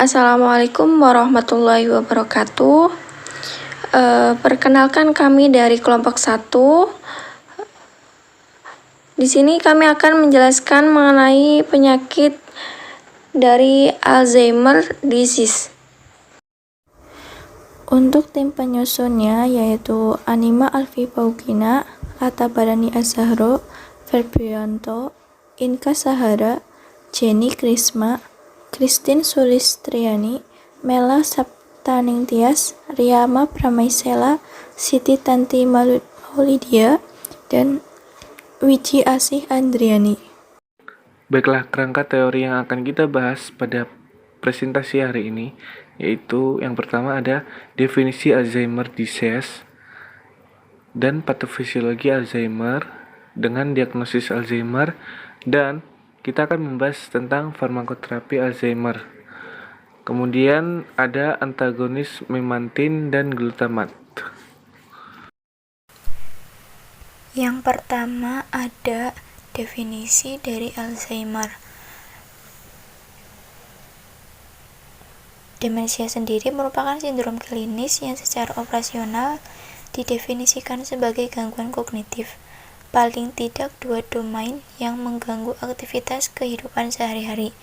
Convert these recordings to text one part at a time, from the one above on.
Assalamualaikum warahmatullahi wabarakatuh. Perkenalkan kami dari kelompok 1. Di sini kami akan menjelaskan mengenai penyakit dari Alzheimer disease. Untuk tim penyusunnya yaitu Anima Alfi Paugina, Lata Barani Azahro, Febrianto, Inka Sahara, Jenny Krisma, Christine Sulistriani, Mela Saptaningtyas, Riyama Pramaisela, Siti Tanti Maulidia, dan Wiji Asih Andriani. Baiklah, kerangka teori yang akan kita bahas pada presentasi hari ini yaitu yang pertama ada definisi Alzheimer disease dan patofisiologi Alzheimer dengan diagnosis Alzheimer, dan kita akan membahas tentang farmakoterapi Alzheimer. Kemudian ada antagonis memantin dan glutamat. Yang pertama ada definisi dari Alzheimer. Demensia sendiri merupakan sindrom klinis yang secara operasional didefinisikan sebagai gangguan kognitif, paling tidak 2 domain yang mengganggu aktivitas kehidupan sehari-hari.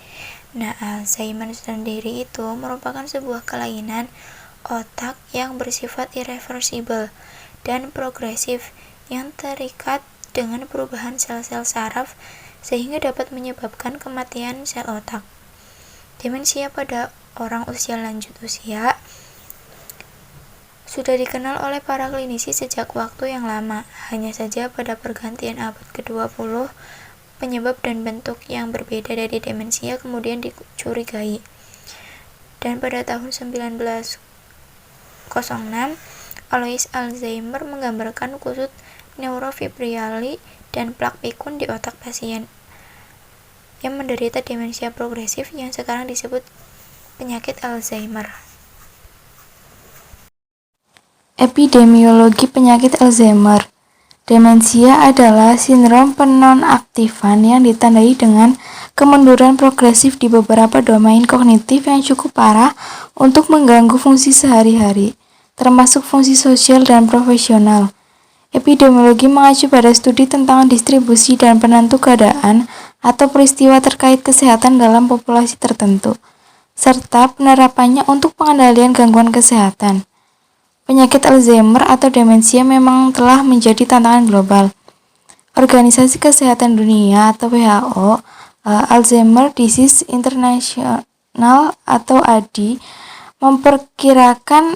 Nah, Alzheimer sendiri itu merupakan sebuah kelainan otak yang bersifat irreversibel dan progresif yang terikat dengan perubahan sel-sel saraf sehingga dapat menyebabkan kematian sel otak. Demensia pada orang usia lanjut usia sudah dikenal oleh para klinisi sejak waktu yang lama. Hanya saja pada pergantian abad ke-20, penyebab dan bentuk yang berbeda dari demensia kemudian dicurigai. Dan pada tahun 1906, Alois Alzheimer menggambarkan kusut neurofibrillari dan plak pikun di otak pasien yang menderita demensia progresif yang sekarang disebut penyakit Alzheimer. Epidemiologi penyakit Alzheimer. Demensia adalah sindrom penonaktifan yang ditandai dengan kemunduran progresif di beberapa domain kognitif yang cukup parah untuk mengganggu fungsi sehari-hari, termasuk fungsi sosial dan profesional. Epidemiologi mengacu pada studi tentang distribusi dan penentu keadaan atau peristiwa terkait kesehatan dalam populasi tertentu, serta penerapannya untuk pengendalian gangguan kesehatan. Penyakit Alzheimer atau demensia memang telah menjadi tantangan global. Organisasi Kesehatan Dunia atau WHO, Alzheimer Disease International atau ADI, memperkirakan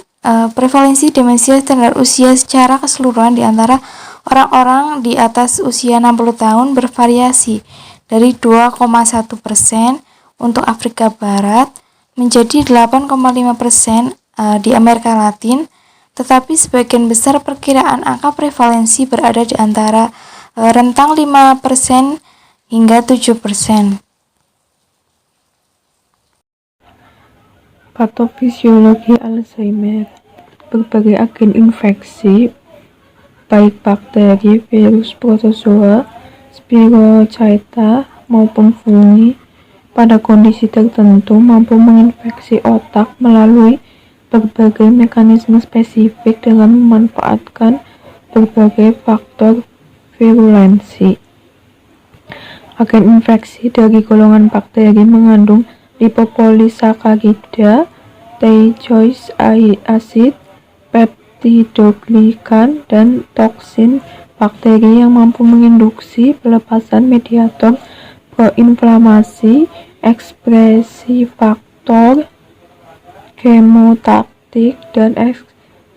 prevalensi demensia standar usia secara keseluruhan di antara orang-orang di atas usia 60 tahun bervariasi dari 2,1% untuk Afrika Barat menjadi 8,5% di Amerika Latin, tetapi sebagian besar perkiraan angka prevalensi berada di antara rentang 5% hingga 7%. Patofisiologi Alzheimer. Berbagai agen infeksi, baik bakteri, virus, protozoa, spirochaeta, maupun fungi, pada kondisi tertentu mampu menginfeksi otak melalui berbagai mekanisme spesifik dengan memanfaatkan berbagai faktor virulensi. Agen infeksi dari golongan bakteri mengandung lipopolisakarida, teichoic acid, peptidoglikan, dan toksin bakteri yang mampu menginduksi pelepasan mediator proinflamasi, ekspresi faktor kemotaktik, dan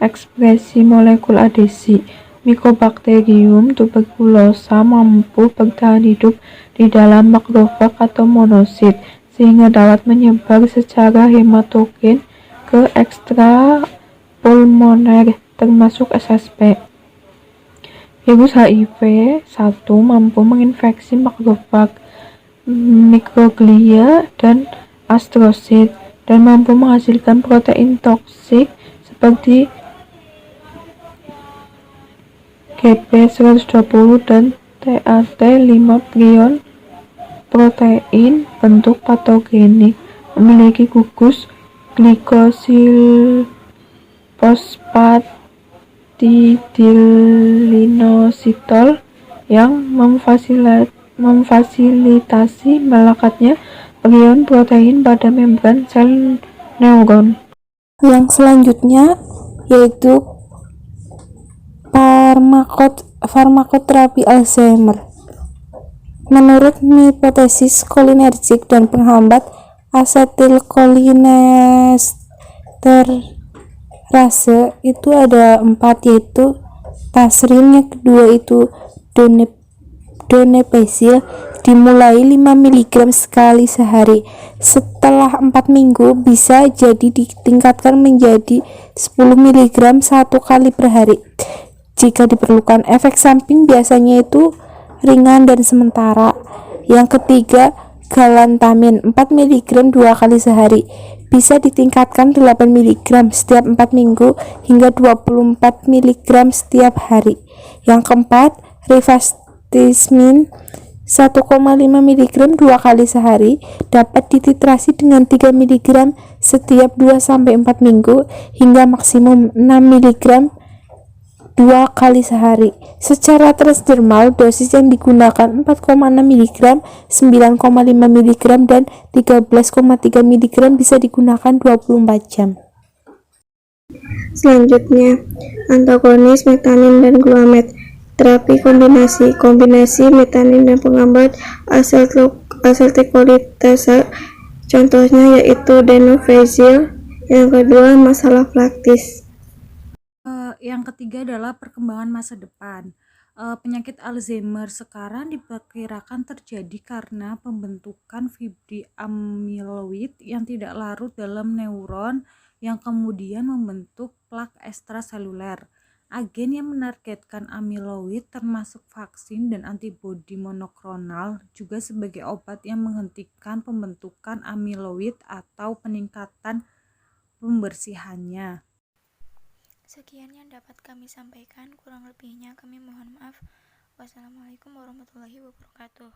ekspresi molekul adesi. Mycobacterium tuberculosa mampu bertahan hidup di dalam makrofag atau monosit, sehingga dapat menyebar secara hematogen ke ekstrapulmoner, termasuk SSP. Virus HIV-1 mampu menginfeksi makrofag, mikroglia, dan astrosit, dan mampu menghasilkan protein toksik seperti GP120 dan TAT5 prion protein bentuk patogenik, memiliki gugus glikosil fosfat didilynositol yang memfasilitasi melekatnya bagian protein pada membran sel neuron. Yang selanjutnya yaitu farmakoterapi Alzheimer. Menurut hipotesis kolinergik dan penghambat asetilkolinesterase itu ada 4, yaitu tasrin, yang kedua itu donepezil, dimulai 5 mg sekali sehari. Setelah 4 minggu bisa jadi ditingkatkan menjadi 10 mg 1 kali per hari jika diperlukan. Efek samping biasanya itu ringan dan sementara. Yang ketiga, galantamin 4 mg 2 kali sehari, bisa ditingkatkan 8 mg setiap 4 minggu hingga 24 mg setiap hari. Yang keempat, rivastigmine 1,5 mg 2 kali sehari, dapat dititrasi dengan 3 mg setiap 2-4 minggu hingga maksimum 6 mg 2 kali sehari. Secara transdermal, dosis yang digunakan 4,6 mg, 9,5 mg, dan 13,3 mg bisa digunakan 24 jam. Selanjutnya, antagonis metanin dan glutamate. Terapi kombinasi metanin dan penghambat asetilkolitase, contohnya yaitu donepezil. Yang kedua, masalah praktis. Yang ketiga adalah perkembangan masa depan. Penyakit Alzheimer sekarang diperkirakan terjadi karena pembentukan fibri amiloid yang tidak larut dalam neuron yang kemudian membentuk plak ekstraseluler. Agen yang menargetkan amiloid termasuk vaksin dan antibodi monoklonal juga sebagai obat yang menghentikan pembentukan amiloid atau peningkatan pembersihannya. Sekian yang dapat kami sampaikan, kurang lebihnya kami mohon maaf. Wassalamualaikum warahmatullahi wabarakatuh.